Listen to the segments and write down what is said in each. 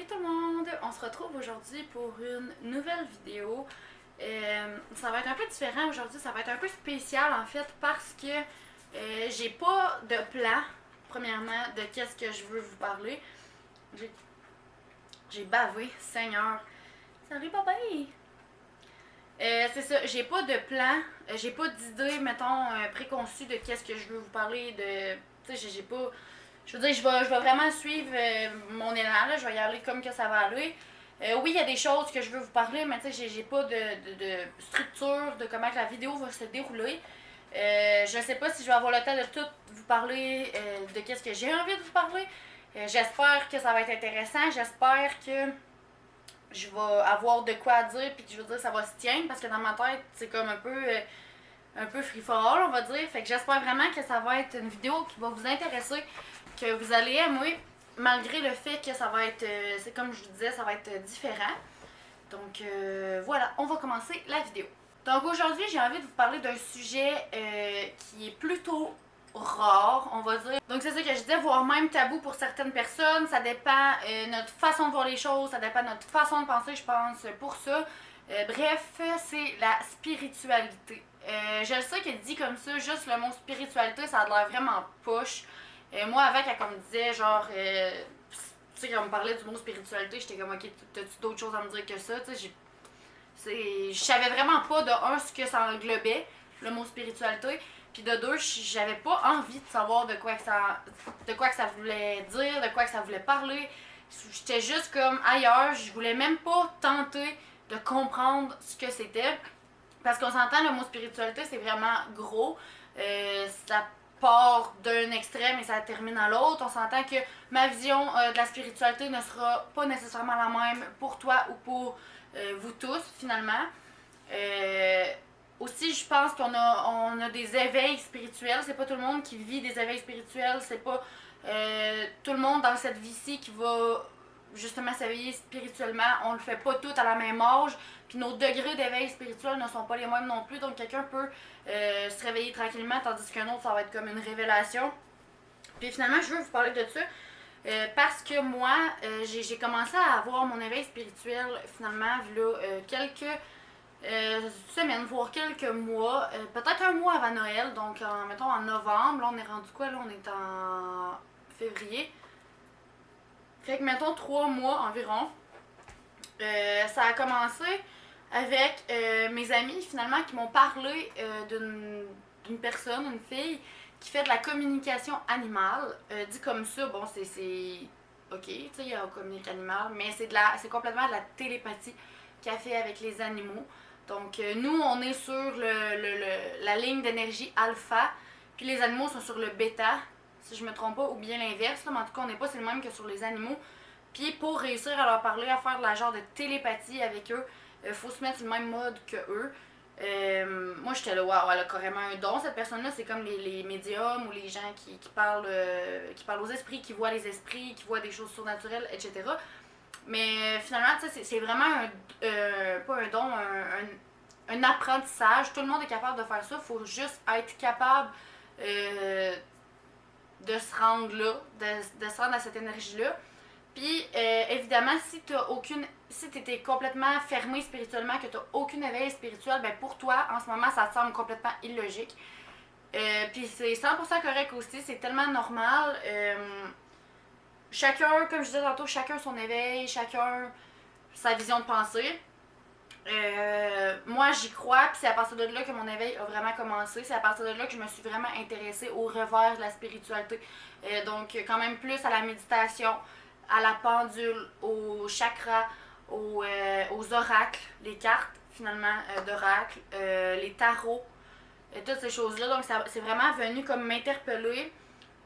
Salut tout le monde! On se retrouve aujourd'hui pour une nouvelle vidéo. Ça va être un peu différent aujourd'hui, ça va être un peu spécial en fait parce que j'ai pas de plan, premièrement, de qu'est-ce que je veux vous parler. J'ai bavé, Seigneur. Salut papa! C'est ça, j'ai pas de plan, j'ai pas d'idée, mettons, préconçue de qu'est-ce que je veux vous parler de. Tu sais, j'ai pas. Je veux dire, je vais vraiment suivre mon élan, là, je vais y aller comme que ça va aller. Oui, il y a des choses que je veux vous parler, mais tu sais, j'ai pas de structure de comment que la vidéo va se dérouler. Je sais pas si je vais avoir le temps de tout vous parler de qu'est-ce que j'ai envie de vous parler. J'espère que ça va être intéressant, j'espère que je vais avoir de quoi dire, puis que je veux dire, ça va se tenir, parce que dans ma tête, c'est comme un peu free for all, on va dire. Fait que j'espère vraiment que ça va être une vidéo qui va vous intéresser, que vous allez aimer, malgré le fait que ça va être, c'est comme je vous disais, ça va être différent. Donc voilà, on va commencer la vidéo. Donc aujourd'hui, j'ai envie de vous parler d'un sujet qui est plutôt rare, on va dire. Donc c'est ça que je disais, voire même tabou pour certaines personnes. Ça dépend notre façon de voir les choses, ça dépend de notre façon de penser, je pense, pour ça. Bref, c'est la spiritualité. Je le sais que dit comme ça, juste le mot spiritualité, ça a l'air vraiment poche. Moi, avant, quand on me disait, genre, tu sais, quand on me parlait du mot spiritualité, j'étais comme, ok, t'as-tu d'autres choses à me dire que ça? Tu sais, je savais vraiment pas, de un, ce que ça englobait, le mot spiritualité, puis de deux, j'avais pas envie de savoir de quoi que ça voulait dire, de quoi que ça voulait parler. J'étais juste comme ailleurs, je voulais même pas tenter de comprendre ce que c'était. Parce qu'on s'entend, le mot spiritualité, c'est vraiment gros. Ça part d'un extrême et ça termine à l'autre. On s'entend que ma vision de la spiritualité ne sera pas nécessairement la même pour toi ou pour vous tous, finalement. Aussi, je pense on a des éveils spirituels. C'est pas tout le monde qui vit des éveils spirituels. C'est pas tout le monde dans cette vie-ci qui va justement s'éveiller spirituellement. On le fait pas tout à la même âge. Puis nos degrés d'éveil spirituel ne sont pas les mêmes non plus. Donc quelqu'un peut se réveiller tranquillement, tandis qu'un autre, ça va être comme une révélation. Puis finalement, je veux vous parler de ça. Parce que moi, j'ai commencé à avoir mon éveil spirituel finalement, là, quelques semaines, voire quelques mois, peut-être un mois avant Noël, donc mettons en novembre, là on est rendu quoi, là on est en février. Fait que mettons 3 mois environ. Ça a commencé avec mes amis finalement qui m'ont parlé d'une personne, une fille, qui fait de la communication animale. Dit comme ça, bon, c'est ok, tu sais, il y a un communique animal, mais c'est complètement de la télépathie qu'elle fait avec les animaux. Donc, nous, on est sur la ligne d'énergie alpha, puis les animaux sont sur le bêta, si je me trompe pas, ou bien l'inverse, mais en tout cas, on n'est pas c'est le même que sur les animaux. Puis, pour réussir à leur parler, à faire de la genre de télépathie avec eux, faut se mettre sur le même mode que eux. Moi, j'étais là, waouh, elle a carrément un don, cette personne-là. C'est comme les médiums ou les gens qui parlent aux esprits, qui voient les esprits, qui voient des choses surnaturelles, etc. Mais finalement, tu sais, c'est vraiment pas un don, un apprentissage. Tout le monde est capable de faire ça. Il faut juste être capable de se rendre là, de se rendre à cette énergie-là. Puis, évidemment, si t'étais complètement fermé spirituellement, que t'as aucun éveil spirituel, ben pour toi, en ce moment, ça te semble complètement illogique. Puis c'est 100% correct aussi, c'est tellement normal. Chacun, comme je disais tantôt, chacun son éveil, chacun sa vision de pensée. Moi, j'y crois, puis c'est à partir de là que mon éveil a vraiment commencé. C'est à partir de là que je me suis vraiment intéressée au revers de la spiritualité. Donc, quand même plus à la méditation, à la pendule, aux chakras, aux oracles, les cartes finalement d'oracles, les tarots, toutes ces choses-là. Donc, c'est vraiment venu comme m'interpeller.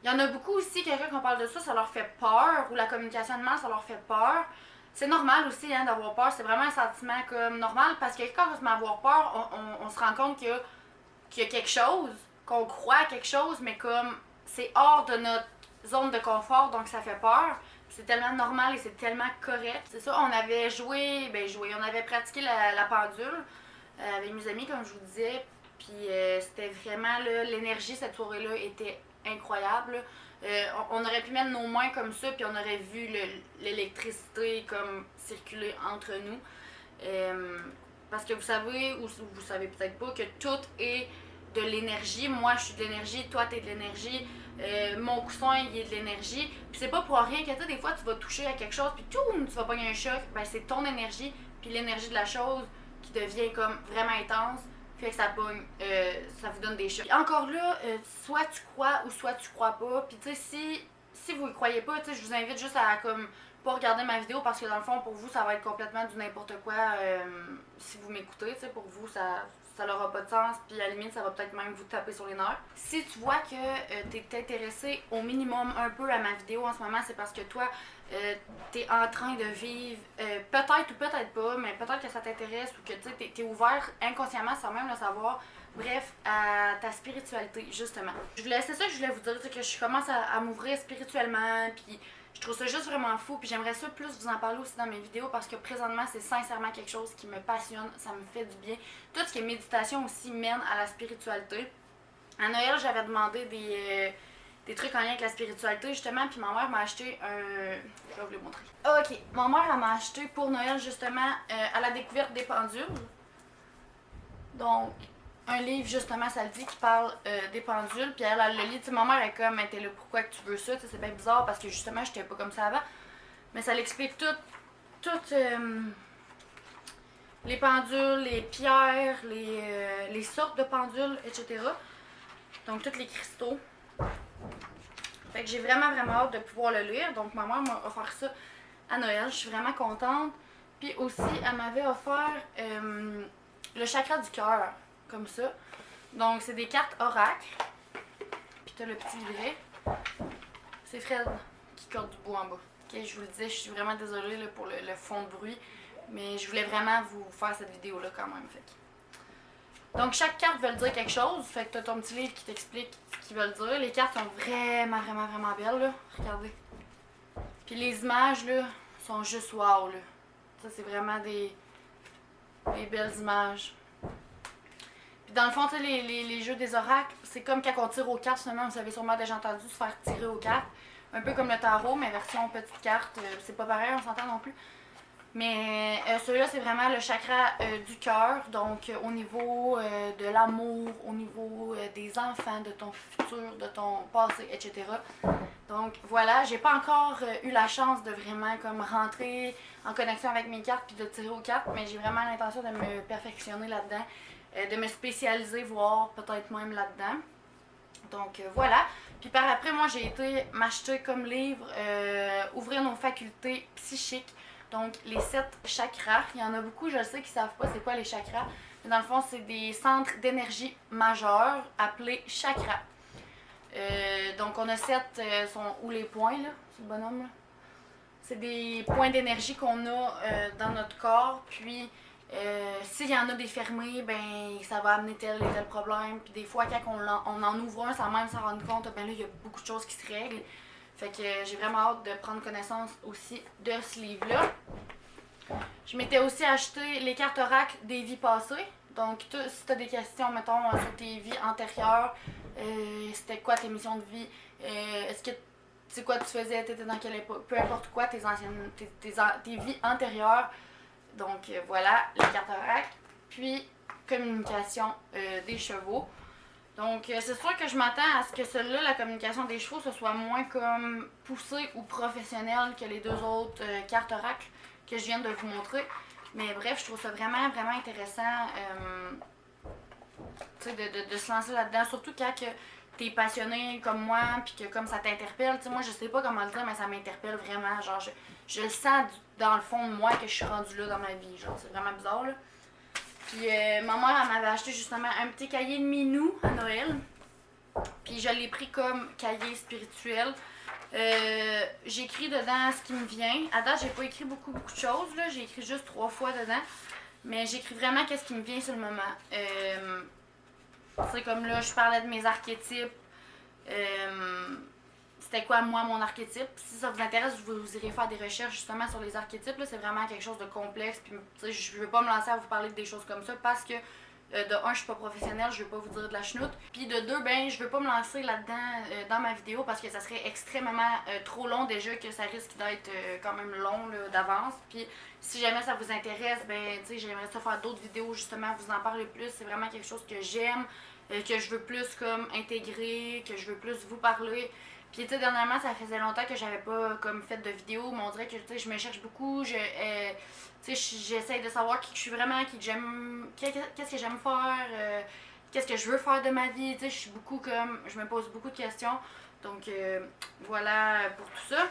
Il y en a beaucoup aussi, quelqu'un qu'on parle de ça, ça leur fait peur, ou la communication animale, ça leur fait peur. C'est normal aussi hein, d'avoir peur, c'est vraiment un sentiment comme normal, parce que quand on se met à avoir peur, on se rend compte qu'il y a quelque chose, qu'on croit à quelque chose, mais comme c'est hors de notre zone de confort, donc ça fait peur. C'est tellement normal et c'est tellement correct. C'est ça, on avait on avait pratiqué la pendule avec mes amis, comme je vous disais, puis c'était vraiment, l'énergie cette soirée-là était incroyable. On aurait pu mettre nos mains comme ça, puis on aurait vu l'électricité comme circuler entre nous. Parce que vous savez, ou vous savez peut-être pas, que tout est de l'énergie. Moi, je suis de l'énergie, toi, t'es de l'énergie. Mon coussin, il est de l'énergie. Puis c'est pas pour rien que des fois, tu vas toucher à quelque chose, puis tu vas pogner un choc. Ben, c'est ton énergie, puis l'énergie de la chose qui devient comme vraiment intense. Fait que ça pogne, ça vous donne des chocs. Encore là, soit tu crois ou soit tu crois pas. Puis tu sais, si vous y croyez pas, tu sais, je vous invite juste à comme pas regarder ma vidéo parce que dans le fond, pour vous, ça va être complètement du n'importe quoi si vous m'écoutez. Tu sais, pour vous, ça n'aura pas de sens. Puis à la limite, ça va peut-être même vous taper sur les nerfs. Si tu vois que t'es intéressé au minimum un peu à ma vidéo en ce moment, c'est parce que toi, t'es en train de vivre, peut-être ou peut-être pas, mais peut-être que ça t'intéresse ou que tu t'es ouvert inconsciemment sans même le savoir. Bref, à ta spiritualité, justement. C'est ça que je voulais vous dire, que je commence à m'ouvrir spirituellement, puis je trouve ça juste vraiment fou, puis j'aimerais ça plus vous en parler aussi dans mes vidéos parce que présentement, c'est sincèrement quelque chose qui me passionne, ça me fait du bien. Tout ce qui est méditation aussi mène à la spiritualité. À Noël, j'avais demandé des trucs en lien avec la spiritualité, justement, puis ma mère m'a acheté un... Je vais vous le montrer. Ok, ma mère, elle m'a acheté pour Noël, justement, à la découverte des pendules. Donc, un livre, justement, ça le dit, qui parle des pendules. Puis elle le lit. Tu sais, ma mère est comme, mais t'es là, pourquoi que tu veux ça? Tu sais, c'est bien bizarre parce que justement, j'étais pas comme ça avant. Mais ça l'explique toutes les pendules, les pierres, les sortes de pendules, etc. Donc, tous les cristaux. Fait que j'ai vraiment, vraiment hâte de pouvoir le lire. Donc, ma mère m'a offert ça à Noël. Je suis vraiment contente. Puis aussi, elle m'avait offert le chakra du cœur, comme ça. Donc, c'est des cartes oracles. Puis t'as le petit livret. C'est Fred qui corde du bois en bas. Ok, je vous le disais, je suis vraiment désolée là, pour le fond de bruit. Mais je voulais vraiment vous faire cette vidéo-là quand même. Fait que... Donc, chaque carte veut dire quelque chose. Fait que t'as ton petit livre qui t'explique ce qu'ils veulent dire. Les cartes sont vraiment, vraiment, vraiment belles, là. Regardez. Puis les images, là, sont juste wow, là. Ça, c'est vraiment des belles images. Puis dans le fond, tu sais, les jeux des oracles, c'est comme quand on tire aux cartes, seulement, vous avez sûrement déjà entendu se faire tirer aux cartes. Un peu comme le tarot, mais version petite carte. C'est pas pareil, on s'entend non plus. Mais celui-là, c'est vraiment le chakra du cœur, donc au niveau de l'amour, au niveau des enfants, de ton futur, de ton passé, etc. Donc voilà, j'ai pas encore eu la chance de vraiment comme rentrer en connexion avec mes cartes puis de tirer aux cartes, mais j'ai vraiment l'intention de me perfectionner là-dedans, de me spécialiser, voire peut-être même là-dedans. Donc voilà. Puis par après, moi j'ai été m'acheter comme livre Ouvrir nos facultés psychiques. Donc, les 7 chakras, il y en a beaucoup, je sais, qui ne savent pas c'est quoi les chakras. Mais dans le fond, c'est des centres d'énergie majeurs appelés chakras. Donc, on a 7, sont où les points, là, c'est le bonhomme, là. C'est des points d'énergie qu'on a dans notre corps. Puis, s'il y en a des fermés, ben ça va amener tel et tel problème. Puis des fois, quand on en ouvre un sans même s'en rendre compte, ben là, il y a beaucoup de choses qui se règlent. Fait que j'ai vraiment hâte de prendre connaissance aussi de ce livre-là. Je m'étais aussi acheté les cartes oracles des vies passées. Donc, si tu as des questions, mettons, sur tes vies antérieures, c'était quoi tes missions de vie, est-ce que c'est quoi tu faisais, t'étais dans quelle époque, peu importe quoi, tes vies antérieures. Donc, voilà, les cartes oracles. Puis, communication des chevaux. Donc, c'est sûr que je m'attends à ce que celle-là, la communication des chevaux, ce soit moins comme poussée ou professionnelle que les deux autres cartes oracles que je viens de vous montrer. Mais bref, je trouve ça vraiment, vraiment intéressant de se lancer là-dedans. Surtout quand t'es passionné comme moi, puis que comme ça t'interpelle. Tu sais, moi, je sais pas comment le dire, mais ça m'interpelle vraiment. Genre, je le sens dans le fond de moi que je suis rendue là dans ma vie. Genre, c'est vraiment bizarre, là. Puis ma mère, elle m'avait acheté justement un petit cahier de minou à Noël. Puis je l'ai pris comme cahier spirituel. J'écris dedans ce qui me vient. À date, j'ai pas écrit beaucoup de choses, là. J'ai écrit juste 3 fois dedans. Mais j'écris vraiment qu'est-ce qui me vient sur le moment. C'est comme là, je parlais de mes archétypes. C'était quoi, moi, mon archétype. Si ça vous intéresse, vous irez faire des recherches justement sur les archétypes. C'est vraiment quelque chose de complexe. Puis, je ne veux pas me lancer à vous parler de des choses comme ça parce que De un, je suis pas professionnelle, je veux pas vous dire de la chenoute. Puis de deux, ben, je veux pas me lancer là-dedans dans ma vidéo parce que ça serait extrêmement trop long déjà, que ça risque d'être quand même long là, d'avance. Puis si jamais ça vous intéresse, ben, tu sais, j'aimerais ça faire d'autres vidéos justement, vous en parler plus. C'est vraiment quelque chose que j'aime, que je veux plus comme intégrer, que je veux plus vous parler. Puis tu sais, dernièrement, ça faisait longtemps que j'avais pas comme fait de vidéo, mais on dirait que tu sais, je me cherche beaucoup. Tu sais, j'essaie de savoir qui je suis vraiment, qui que j'aime, qu'est-ce que j'aime faire, qu'est-ce que je veux faire de ma vie. Tu sais, je suis beaucoup comme, je me pose beaucoup de questions. Donc voilà pour tout ça.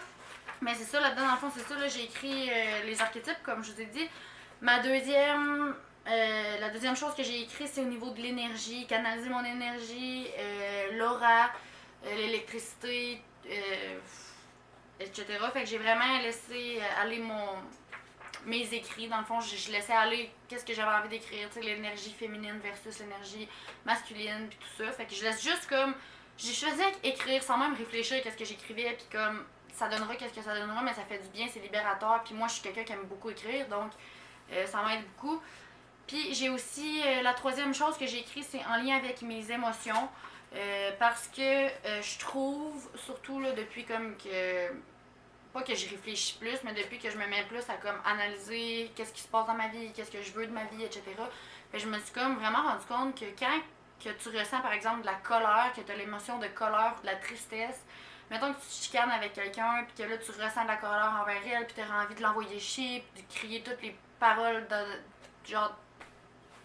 Mais c'est ça, là-dedans, dans le fond, c'est ça, là, j'ai écrit les archétypes, comme je vous ai dit. La deuxième chose que j'ai écrit, c'est au niveau de l'énergie, canaliser mon énergie, l'aura, l'électricité, etc. Fait que j'ai vraiment laissé aller mes écrits. Dans le fond, je laissais aller qu'est-ce que j'avais envie d'écrire, tu sais, l'énergie féminine versus l'énergie masculine, puis tout ça. Fait que je laisse juste comme. J'ai choisi écrire sans même réfléchir qu'est-ce que j'écrivais, puis comme ça donnera qu'est-ce que ça donnera, mais ça fait du bien, c'est libérateur. Puis moi, je suis quelqu'un qui aime beaucoup écrire, donc ça m'aide beaucoup. Puis j'ai aussi la troisième chose que j'ai écrit, c'est en lien avec mes émotions. Parce que je trouve, surtout là, depuis comme que. Pas que je réfléchis plus, mais depuis que je me mets plus à comme analyser qu'est-ce qui se passe dans ma vie, qu'est-ce que je veux de ma vie, etc. Ben, je me suis comme vraiment rendu compte que quand que tu ressens par exemple de la colère, que tu as l'émotion de colère ou de la tristesse, mettons que tu te chicanes avec quelqu'un, puis que là tu ressens de la colère envers elle, puis tu as envie de l'envoyer chier, puis de crier toutes les paroles genre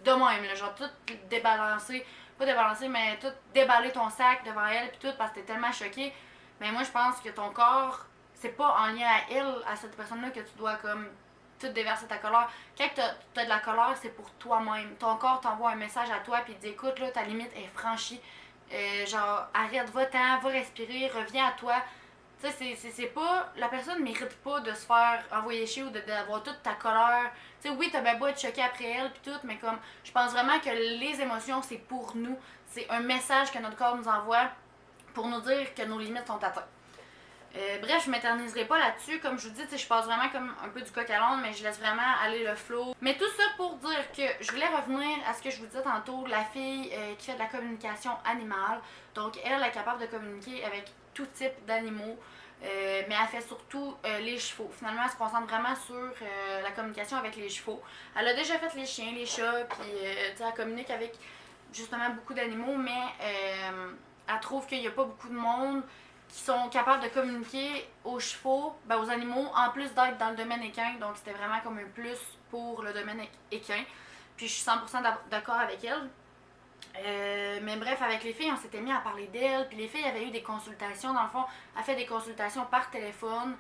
de même, là, genre tout débalancer, pas débalancer, mais tout déballer ton sac devant elle, puis tout, parce que t'es tellement choqué. Mais moi, je pense que ton corps, c'est pas en lien à elle, à cette personne-là, que tu dois comme tout déverser ta colère. Quand t'as de la colère, c'est pour toi-même. Ton corps t'envoie un message à toi, puis il dit écoute, là, ta limite est franchie. Genre, arrête, va-t'en, va respirer, reviens à toi. Tu sais, c'est pas. La personne mérite pas de se faire envoyer chier ou d'avoir toute ta colère. Tu sais, oui, t'as bien beau être choqué après elle, puis tout, mais comme. Je pense vraiment que les émotions, c'est pour nous. C'est un message que notre corps nous envoie pour nous dire que nos limites sont atteintes. Bref, je m'éterniserai pas là-dessus. Comme je vous dis, je passe vraiment comme un peu du coq à l'âne, mais je laisse vraiment aller le flow. Mais tout ça pour dire que je voulais revenir à ce que je vous disais tantôt, la fille qui fait de la communication animale. Donc, elle est capable de communiquer avec tout type d'animaux. Mais elle fait surtout les chevaux. Finalement, elle se concentre vraiment sur la communication avec les chevaux. Elle a déjà fait les chiens, les chats, puis elle communique avec justement beaucoup d'animaux, mais elle trouve qu'il n'y a pas beaucoup de monde qui sont capables de communiquer aux chevaux, ben aux animaux, en plus d'être dans le domaine équin. Donc c'était vraiment comme un plus pour le domaine équin. Puis je suis 100% d'accord avec elle. Mais bref, avec les filles, on s'était mis à parler d'elle. Puis les filles avaient eu des consultations. Dans le fond, elle fait des consultations par téléphone.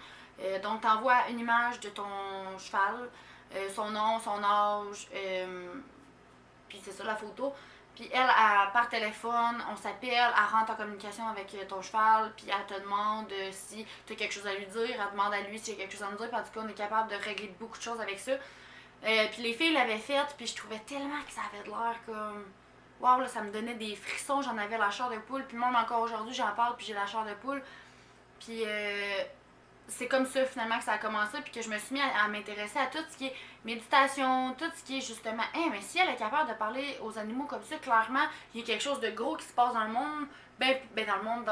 Donc, tu envoies une image de ton cheval, son nom, son âge, puis c'est ça la photo. Puis elle, par téléphone, on s'appelle, elle rentre en communication avec ton cheval, puis elle te demande si tu as quelque chose à lui dire, elle demande à lui s'il y a quelque chose à nous dire, puis en tout cas, on est capable de régler beaucoup de choses avec ça. Puis les filles l'avaient faite, puis je trouvais tellement que ça avait de l'air comme. Waouh, là, ça me donnait des frissons, j'en avais la chair de poule, puis même encore aujourd'hui, j'en parle, puis j'ai la chair de poule. Puis c'est comme ça finalement que ça a commencé, puis que je me suis mis à m'intéresser à tout ce qui est méditation, tout ce qui est justement, mais si elle est capable de parler aux animaux comme ça, clairement, il y a quelque chose de gros qui se passe dans le monde, ben dans le monde,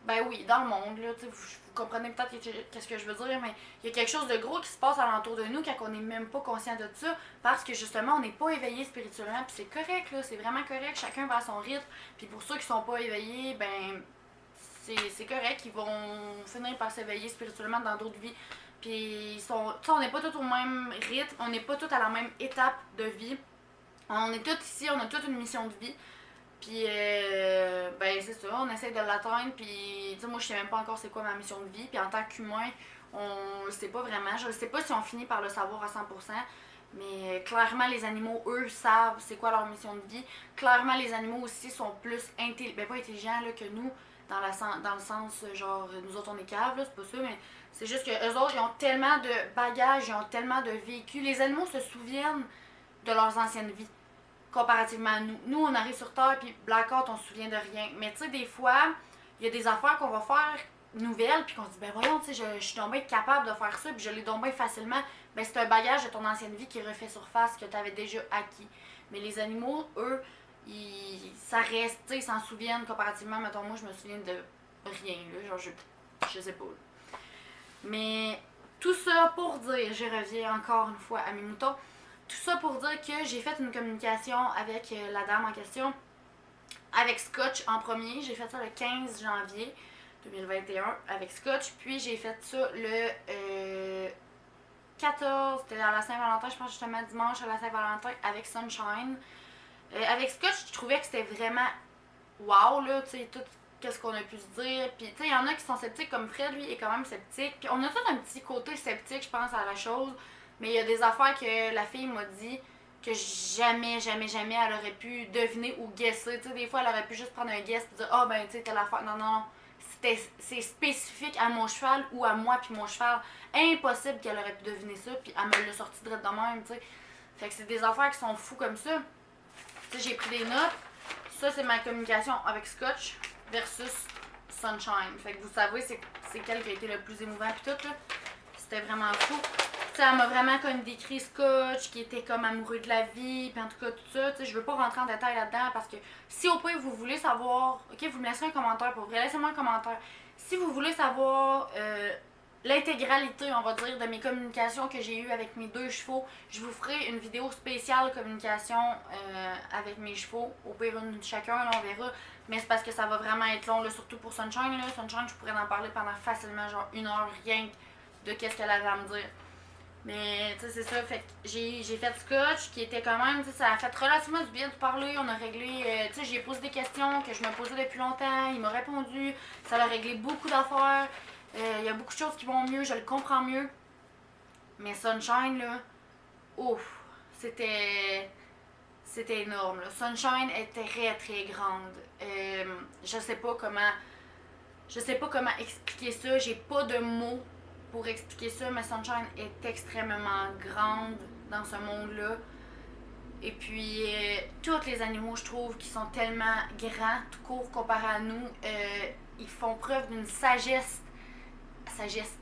ben oui, dans le monde, là, vous comprenez peut-être qu'est-ce que je veux dire, mais il y a quelque chose de gros qui se passe alentour de nous quand on n'est même pas conscient de ça, parce que justement, on n'est pas éveillé spirituellement, puis c'est correct, là, c'est vraiment correct, chacun va à son rythme, puis pour ceux qui sont pas éveillés, ben c'est correct, ils vont finir par s'éveiller spirituellement dans d'autres vies. Puis on n'est pas tous au même rythme, on n'est pas tous à la même étape de vie. On est tous ici, on a toute une mission de vie. Puis ben c'est ça, on essaie de l'atteindre. Puis moi je sais même pas encore c'est quoi ma mission de vie. Puis en tant qu'humain, on le sait pas vraiment. Je ne sais pas si on finit par le savoir à 100%. Mais clairement, les animaux, eux, savent c'est quoi leur mission de vie. Clairement, les animaux aussi sont plus pas intelligents là, que nous, dans le sens, genre, nous autres, on est caves, là, c'est pas ça, mais c'est juste que eux autres, ils ont tellement de bagages, ils ont tellement de vécus. Les animaux se souviennent de leurs anciennes vies, comparativement à nous. Nous, on arrive sur Terre, puis Blackout, on se souvient de rien. Mais tu sais, des fois, il y a des affaires qu'on va faire nouvelle, puis qu'on se dit, ben voyons, tu sais, je suis donc bien capable de faire ça, puis je l'ai donc bien facilement, ben c'est un bagage de ton ancienne vie qui refait surface, que tu avais déjà acquis. Mais les animaux, eux, ça reste, tu sais, ils s'en souviennent comparativement, mettons, moi, je me souviens de rien, là, genre, je sais pas. Là. Mais tout ça pour dire, je reviens encore une fois à mes moutons, tout ça pour dire que j'ai fait une communication avec la dame en question, avec Scotch en premier. J'ai fait ça le 15 janvier 2021 avec Scotch. Puis j'ai fait ça le 14, c'était à la Saint-Valentin, je pense justement dimanche à la Saint-Valentin avec Sunshine. Avec Scotch, je trouvais que c'était vraiment wow, là, tu sais, tout qu'est-ce qu'on a pu se dire. Puis, tu sais, il y en a qui sont sceptiques, comme Fred, lui, est quand même sceptique. Puis, on a tout un petit côté sceptique, je pense, à la chose. Mais il y a des affaires que la fille m'a dit que jamais, jamais, jamais elle aurait pu deviner ou guesser. Tu sais, des fois, elle aurait pu juste prendre un guess et dire, ah, ben, tu sais, telle affaire. Non, non, non. C'est spécifique à mon cheval ou à moi puis mon cheval. Impossible qu'elle aurait pu deviner ça. Puis, elle me l'a sorti direct de même, tu sais. Fait que c'est des affaires qui sont fous comme ça. Tu sais, j'ai pris des notes. Ça, c'est ma communication avec Scotch versus Sunshine. Fait que vous savez, c'est quel qui a été le plus émouvant pis tout, là. C'était vraiment fou. Tu sais, elle m'a vraiment comme décrit Scotch, qui était comme amoureux de la vie, puis en tout cas, tout ça. Tu sais, je veux pas rentrer en détail là-dedans parce que si au pire vous voulez savoir, ok, vous me laisserez un commentaire pour vrai, laissez-moi un commentaire. Si vous voulez savoir l'intégralité, on va dire, de mes communications que j'ai eues avec mes deux chevaux, je vous ferai une vidéo spéciale communication avec mes chevaux. Au pire, une de chacun, là, on verra. Mais c'est parce que ça va vraiment être long, là, surtout pour Sunshine. Là. Sunshine, je pourrais en parler pendant facilement genre 1 heure rien de qu'est-ce qu'elle avait à me dire. Mais tu sais, c'est ça. Fait que j'ai fait Scotch, qui était quand même, tu sais, ça a fait relativement du bien de parler. On a réglé, tu sais, j'ai posé des questions que je me posais depuis longtemps. Il m'a répondu. Ça a réglé beaucoup d'affaires. Il y a beaucoup de choses qui vont mieux, je le comprends mieux. Mais Sunshine, là, ouf, c'était. C'était énorme. Là. Sunshine était très très grande. Je sais pas comment. Je sais pas comment expliquer ça. J'ai pas de mots pour expliquer ça, mais Sunshine est extrêmement grande dans ce monde-là. Et puis, tous les animaux, je trouve, qui sont tellement grands, tout court, comparé à nous, ils font preuve d'une sagesse. Sagesse.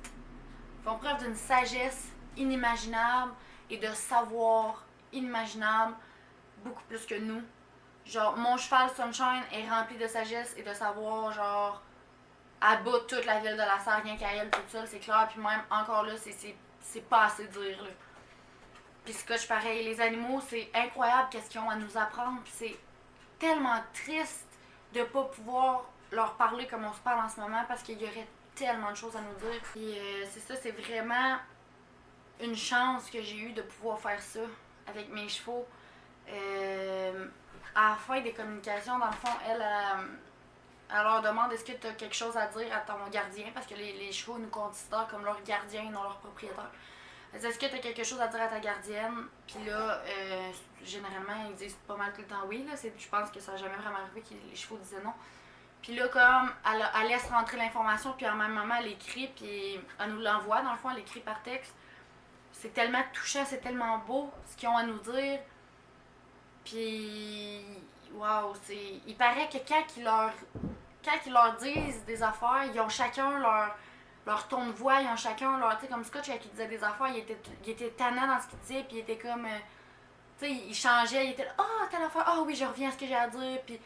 Ils font preuve d'une sagesse inimaginable et de savoir inimaginable, beaucoup plus que nous. Genre, mon cheval Sunshine est rempli de sagesse et de savoir, genre, à bout toute la ville de la Sarre, rien qu'à elle toute seule, c'est clair. Puis même, encore là, c'est pas assez dire, là. Puis Scotch, pareil, les animaux, c'est incroyable qu'est-ce qu'ils ont à nous apprendre. Puis c'est tellement triste de pas pouvoir leur parler comme on se parle en ce moment parce qu'il y aurait tellement de choses à nous dire. Puis c'est ça, c'est vraiment une chance que j'ai eue de pouvoir faire ça avec mes chevaux. À la fin des communications, dans le fond, elle leur demande est-ce que tu as quelque chose à dire à ton gardien, parce que les chevaux nous considèrent comme leur gardien et non leur propriétaire. Elle dit est-ce que tu as quelque chose à dire à ta gardienne? Puis là, généralement, ils disent pas mal tout le temps oui. Là. Je pense que ça n'a jamais vraiment arrivé que les chevaux disaient non. Puis là, comme elle laisse rentrer l'information, puis en même moment, elle écrit, puis elle nous l'envoie, dans le fond, elle écrit par texte. C'est tellement touchant, c'est tellement beau ce qu'ils ont à nous dire. Puis, waouh, c'est. Il paraît que quand ils leur disent des affaires, ils ont chacun leur ton de voix, ils ont chacun leur. Tu sais, comme Scott, quand il disait des affaires, il était tannant dans ce qu'il disait, puis il était comme. Tu sais, il changeait, il était là, ah, telle affaire, ah oui, je reviens à ce que j'ai à dire, puis.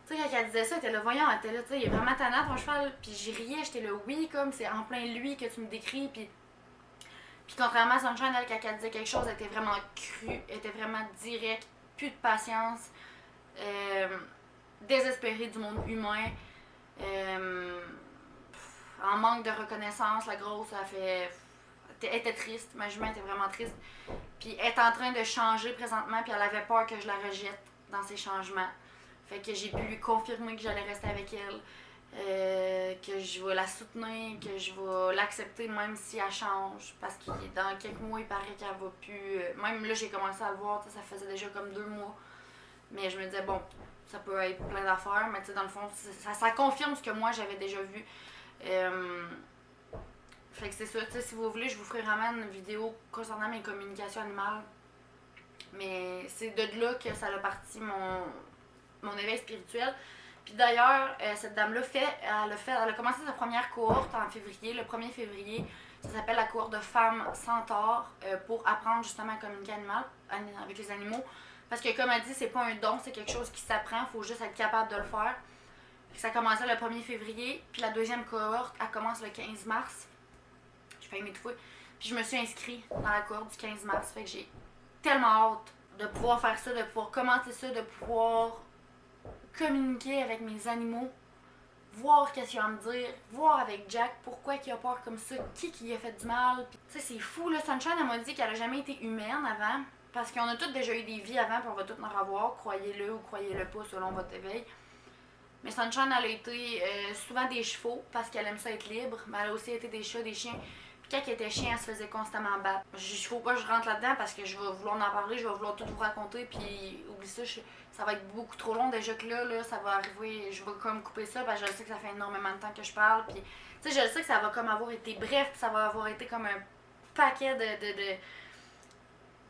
Tu sais, quand elle disait ça, elle était là, voyons, elle était là, tu sais, il est vraiment tannant ton cheval, puis j'y riais, j'étais là, oui, comme c'est en plein lui que tu me décris, puis. Puis contrairement à Sunshine, elle, quand elle disait quelque chose, elle était vraiment crue, elle était vraiment directe, plus de patience, désespérée du monde humain, en manque de reconnaissance, la grosse, elle était triste, ma jument était vraiment triste. Puis elle est en train de changer présentement, puis elle avait peur que je la rejette dans ses changements. Fait que j'ai pu lui confirmer que j'allais rester avec elle. Que je vais la soutenir, que je vais l'accepter même si elle change. Parce que dans quelques mois, il paraît qu'elle va plus. Même là, j'ai commencé à le voir, ça faisait déjà comme 2 mois. Mais je me disais, bon, ça peut être plein d'affaires, mais tu sais, dans le fond, ça confirme ce que moi j'avais déjà vu. Fait que c'est ça, tu sais, si vous voulez, je vous ferai vraiment une vidéo concernant mes communications animales. Mais c'est de là que ça a parti mon éveil spirituel. Puis d'ailleurs, cette dame-là elle a commencé sa première cohorte en février, le 1er février. Ça s'appelle la cohorte de femmes centaures pour apprendre justement à communiquer avec les animaux. Parce que comme elle dit, c'est pas un don, c'est quelque chose qui s'apprend, il faut juste être capable de le faire. Ça commençait le 1er février, puis la deuxième cohorte, elle commence le 15 mars. J'ai failli m'étouffer. Puis je me suis inscrite dans la cohorte du 15 mars, fait que j'ai tellement hâte de pouvoir faire ça, de pouvoir commenter ça, de pouvoir communiquer avec mes animaux, voir qu'est-ce qu'il a à me dire, voir avec Jack pourquoi il a peur comme ça, qui a fait du mal. Tu sais, c'est fou, là. Sunshine, elle m'a dit qu'elle a jamais été humaine avant, parce qu'on a tous déjà eu des vies avant, puis on va tous en avoir, croyez-le ou croyez-le pas selon votre éveil. Mais Sunshine, elle a été souvent des chevaux, parce qu'elle aime ça être libre, mais elle a aussi été des chats, des chiens. Puis quand elle était chien, elle se faisait constamment battre. Il faut pas que je rentre là-dedans, parce que je vais vouloir en parler, je vais vouloir tout vous raconter, puis oublie ça, ça va être beaucoup trop long. Déjà que là, ça va arriver, je vais comme couper ça, parce que je sais que ça fait énormément de temps que je parle, puis tu sais, je sais que ça va comme avoir été bref, ça va avoir été comme un paquet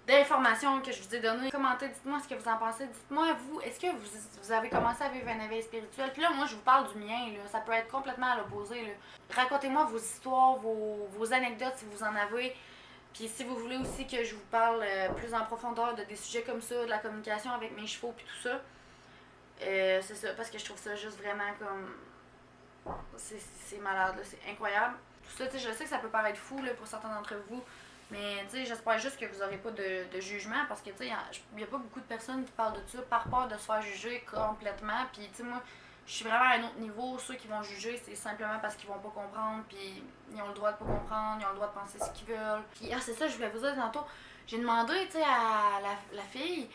d'informations que je vous ai données. Commentez, dites-moi ce que vous en pensez. Dites-moi, vous, est-ce que vous avez commencé à vivre un éveil spirituel? Puis là, moi, je vous parle du mien, là. Ça peut être complètement à l'opposé, là. Racontez-moi vos histoires, vos anecdotes si vous en avez. Puis si vous voulez aussi que je vous parle plus en profondeur de des sujets comme ça, de la communication avec mes chevaux puis tout ça, c'est ça, parce que je trouve ça juste vraiment comme... C'est malade, là, c'est incroyable. Tout ça, tu sais, je sais que ça peut paraître fou là, pour certains d'entre vous, mais tu sais, j'espère juste que vous n'aurez pas de jugement, parce que tu sais, il n'y a pas beaucoup de personnes qui parlent de ça par peur de se faire juger complètement. Puis tu sais, moi, je suis vraiment à un autre niveau. Ceux qui vont juger, c'est simplement parce qu'ils vont pas comprendre, puis ils ont le droit de pas comprendre, ils ont le droit de penser ce qu'ils veulent. Puis c'est ça, je voulais vous dire tantôt. J'ai demandé, tu sais, à la fille,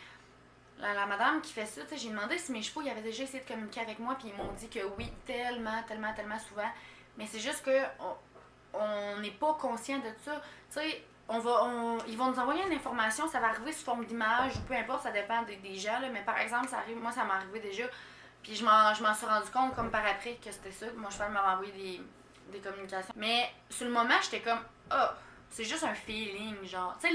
la madame qui fait ça, tu sais, j'ai demandé si mes chevaux ils avaient déjà essayé de communiquer avec moi, puis ils m'ont dit que oui, tellement, tellement, tellement souvent. Mais c'est juste que on n'est pas conscient de ça. Tu sais, ils vont nous envoyer une information, ça va arriver sous forme d'image, ou peu importe, ça dépend des gens, là, mais par exemple, ça arrive, moi ça m'est arrivé déjà, puis je m'en suis rendu compte comme par après que c'était ça, que mon cheval m'avait envoyé des communications. Mais sur le moment, j'étais comme, ah, oh, c'est juste un feeling, genre, tu sais,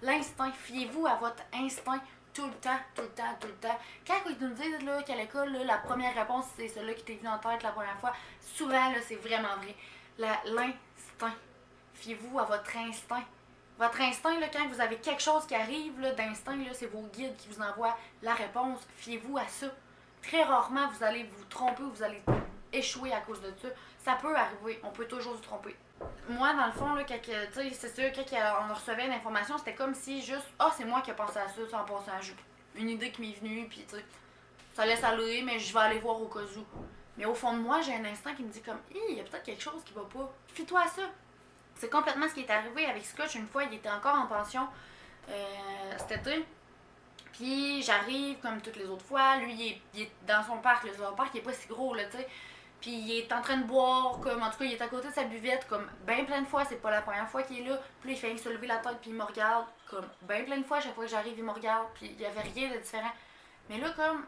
l'instinct, fiez-vous à votre instinct tout le temps, tout le temps, tout le temps. Quand ils nous disent là, qu'à l'école, là, la première réponse, c'est celle-là qui t'est venue en tête la première fois, souvent, là, c'est vraiment vrai. L'instinct. Fiez-vous à votre instinct. Votre instinct, là, quand vous avez quelque chose qui arrive là, d'instinct, là, c'est vos guides qui vous envoient la réponse. Fiez-vous à ça. Très rarement, vous allez vous tromper ou vous allez échouer à cause de ça. Ça peut arriver. On peut toujours se tromper. Moi, dans le fond, là, c'est sûr, quand on recevait l'information, c'était comme si juste, c'est moi qui ai pensé à ça, en passant. Une idée qui m'est venue, puis tu sais, ça laisse aller, mais je vais aller voir au cas où. Mais au fond de moi, j'ai un instinct qui me dit comme, il y a peut-être quelque chose qui va pas. Fie-toi à ça. C'est complètement ce qui est arrivé avec Scotch. Une fois, il était encore en pension cet été. Puis j'arrive comme toutes les autres fois. Lui, il est dans son parc. Le parc, il est pas si gros, là, tu sais. Puis il est en train de boire, comme en tout cas, il est à côté de sa buvette, comme bien plein de fois. C'est pas la première fois qu'il est là. Puis il fait se lever la tête, puis il me regarde, comme bien plein de fois. Chaque fois que j'arrive, il me regarde. Puis il y avait rien de différent. Mais là, comme,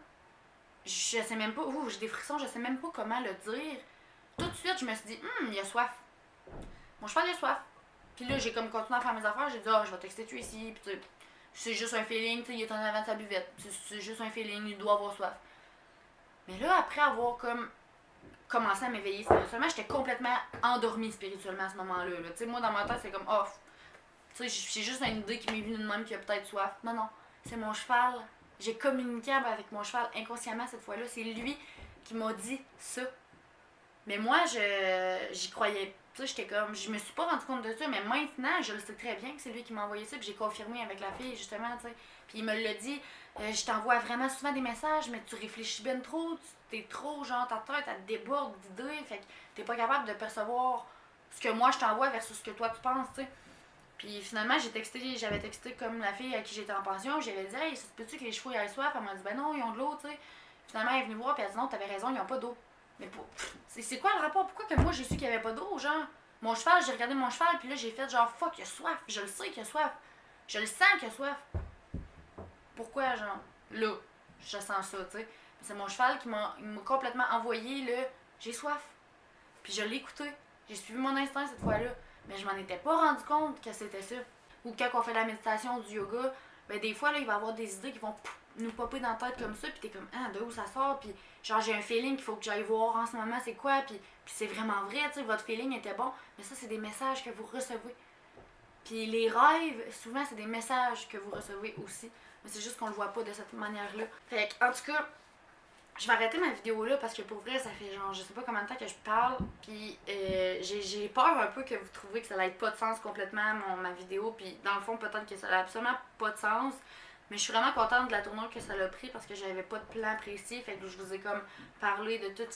je sais même pas, j'ai des frissons, je sais même pas comment le dire. Tout de suite, je me suis dit, il a soif. Mon cheval, il a soif. Puis là, j'ai comme continué à faire mes affaires. J'ai dit, je vais texter tu ici. Puis c'est juste un feeling, il est en avant de sa buvette. C'est juste un feeling, il doit avoir soif. Mais là, après avoir comme commencé à m'éveiller spirituellement, j'étais complètement endormie spirituellement à ce moment-là. Tu sais, moi, dans ma tête, c'est comme, tu sais, c'est juste une idée qui m'est venue de même qui a peut-être soif. Non, c'est mon cheval. J'ai communiqué avec mon cheval inconsciemment cette fois-là. C'est lui qui m'a dit ça. Mais moi, j'y croyais. Tu sais, j'étais comme, je me suis pas rendu compte de ça, mais maintenant, je le sais très bien que c'est lui qui m'a envoyé ça, puis j'ai confirmé avec la fille, justement, tu sais. Puis il me l'a dit, je t'envoie vraiment souvent des messages, mais tu réfléchis bien trop, t'es trop, genre, ta tête, elle te déborde d'idées, fait que t'es pas capable de percevoir ce que moi je t'envoie versus ce que toi tu penses, tu sais. Puis finalement, j'avais texté comme la fille à qui j'étais en pension, j'avais dit, hey, ça se peut-tu que les chevaux aient soif? Elle m'a dit, ben non, ils ont de l'eau, tu sais. Finalement, elle est venue voir, puis elle a dit, non, t'avais raison, ils ont pas d'eau. Mais c'est quoi le rapport? Pourquoi que moi j'ai su qu'il n'y avait pas d'eau, genre? Mon cheval, j'ai regardé mon cheval, puis là j'ai fait genre fuck, il a soif. Je le sais qu'il a soif. Je le sens qu'il a soif. Pourquoi, genre? Là, je sens ça, tu sais. C'est mon cheval qui m'a complètement envoyé le j'ai soif. Puis je l'ai écouté. J'ai suivi mon instinct cette fois-là. Mais je m'en étais pas rendu compte que c'était ça. Ou quand on fait la méditation, du yoga, ben des fois, là, il va y avoir des idées qui vont nous popper dans la tête comme ça, puis t'es comme, ah, de où ça sort, puis genre, j'ai un feeling qu'il faut que j'aille voir en ce moment, c'est quoi, puis c'est vraiment vrai, tu sais, votre feeling était bon, mais ça, c'est des messages que vous recevez. Puis les rêves, souvent, c'est des messages que vous recevez aussi, mais c'est juste qu'on le voit pas de cette manière-là. Fait que, en tout cas, je vais arrêter ma vidéo là parce que pour vrai, ça fait genre je sais pas combien de temps que je parle. Puis j'ai peur un peu que vous trouviez que ça n'ait pas de sens complètement ma vidéo. Puis dans le fond, peut-être que ça n'a absolument pas de sens. Mais je suis vraiment contente de la tournure que ça l'a pris parce que j'avais pas de plan précis. Fait que je vous ai comme parlé de tout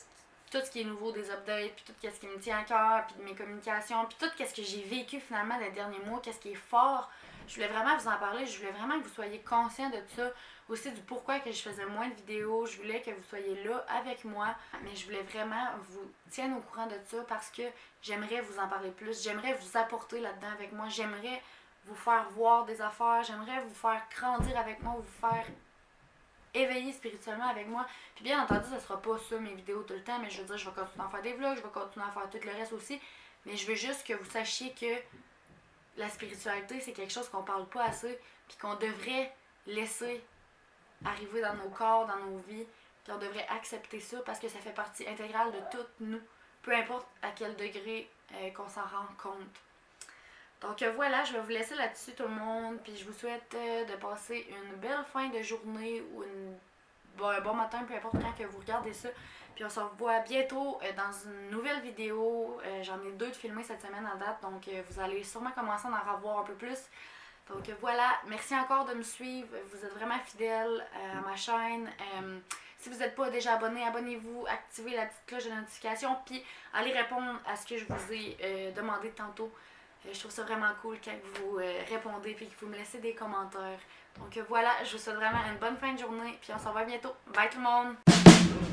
ce qui est nouveau des updates, puis tout ce qui me tient à cœur, puis de mes communications, puis tout ce que j'ai vécu finalement les derniers mois, qu'est-ce qui est fort. Je voulais vraiment vous en parler, je voulais vraiment que vous soyez conscients de ça, aussi du pourquoi que je faisais moins de vidéos, je voulais que vous soyez là avec moi, mais je voulais vraiment vous tienne au courant de ça parce que j'aimerais vous en parler plus, j'aimerais vous apporter là-dedans avec moi, j'aimerais vous faire voir des affaires, j'aimerais vous faire grandir avec moi, vous faire éveiller spirituellement avec moi. Puis bien entendu, ça sera pas ça mes vidéos tout le temps, mais je veux dire, je vais continuer à faire des vlogs, je vais continuer à faire tout le reste aussi, mais je veux juste que vous sachiez que la spiritualité, c'est quelque chose qu'on parle pas assez, puis qu'on devrait laisser arriver dans nos corps, dans nos vies, puis on devrait accepter ça parce que ça fait partie intégrale de toutes nous, peu importe à quel degré qu'on s'en rend compte. Donc voilà, je vais vous laisser là-dessus tout le monde, puis je vous souhaite de passer une belle fin de journée ou un bon matin, peu importe quand que vous regardez ça. Puis on se revoit bientôt dans une nouvelle vidéo. J'en ai 2 de filmées cette semaine à date, donc vous allez sûrement commencer à en revoir un peu plus. Donc voilà, merci encore de me suivre. Vous êtes vraiment fidèles à ma chaîne. Si vous n'êtes pas déjà abonné, abonnez-vous, activez la petite cloche de notification, puis allez répondre à ce que je vous ai demandé tantôt. Je trouve ça vraiment cool quand vous répondez et que vous me laissez des commentaires. Donc voilà, je vous souhaite vraiment une bonne fin de journée, puis on se revoit bientôt. Bye tout le monde!